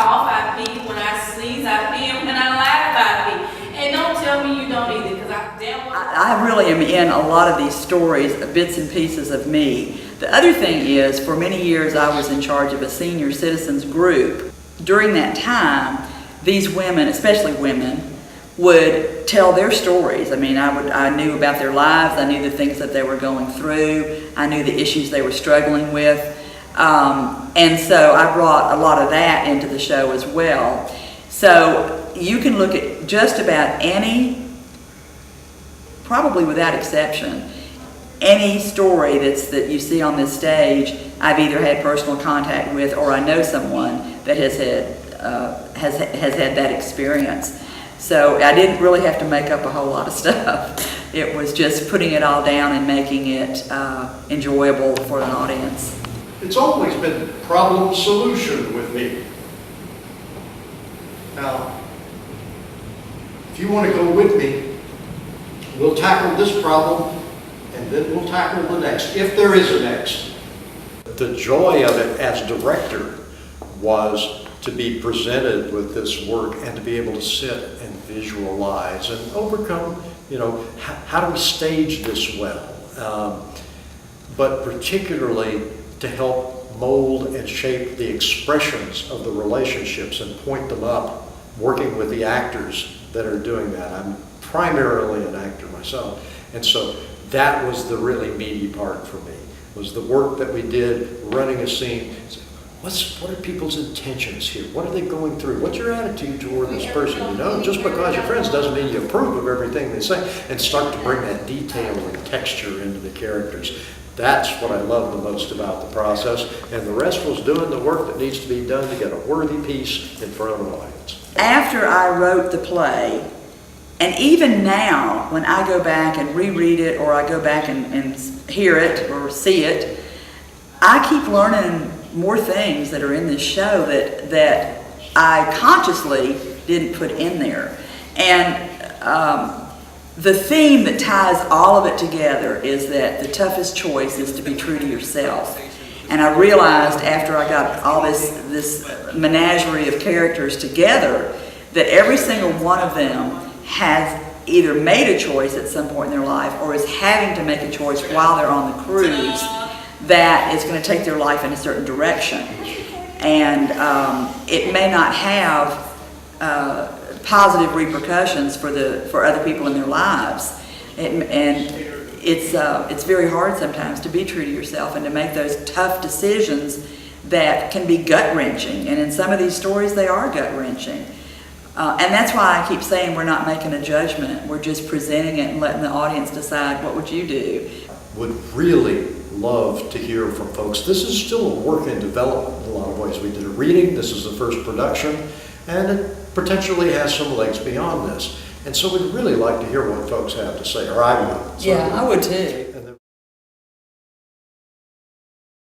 cough, I pee. When I sneeze, I pee. And when I laugh, I pee. And don't tell me you don't either, because I damn well. I really am in a lot of these stories, bits and pieces of me. The other thing is, for many years I was in charge of a senior citizens group. During that time, these women, especially women, would tell their stories. I mean, I knew about their lives, I knew the things that they were going through, I knew the issues they were struggling with. And so I brought a lot of that into the show as well. So you can look at just about any, probably without exception, any story that you see on this stage, I've either had personal contact with or I know someone that has had that experience. So I didn't really have to make up a whole lot of stuff. It was just putting it all down and making it enjoyable for an audience. It's always been problem solution with me. Now, if you want to go with me, we'll tackle this problem and then we'll tackle the next, if there is a next. The joy of it as director was to be presented with this work and to be able to sit and visualize and overcome, how do we stage this well? But particularly to help mold and shape the expressions of the relationships and point them up, working with the actors that are doing that. I'm primarily an actor myself, and so that was the really meaty part for me, was the work that we did running a scene. What are people's intentions here? What are they going through? What's your attitude toward this person? Just because you're friends doesn't mean you approve of everything they say, and start to bring that detail and texture into the characters. That's what I love the most about the process, and the rest was doing the work that needs to be done to get a worthy piece in front of an audience. After I wrote the play, and even now when I go back and reread it or I go back and hear it or see it, I keep learning more things that are in this show that I consciously didn't put in there. And the theme that ties all of it together is that the toughest choice is to be true to yourself. And I realized after I got all this menagerie of characters together that every single one of them has either made a choice at some point in their life or is having to make a choice while they're on the cruise that is going to take their life in a certain direction. And it may not have positive repercussions for other people in their lives. And it's very hard sometimes to be true to yourself and to make those tough decisions that can be gut-wrenching. And in some of these stories, they are gut-wrenching. And that's why I keep saying we're not making a judgment. We're just presenting it and letting the audience decide, what would you do? Would really love to hear from folks. This is still a work in development in a lot of ways. We did a reading, this is the first production, and it potentially has some legs beyond this. And so we'd really like to hear what folks have to say, or I would. Yeah, I would too.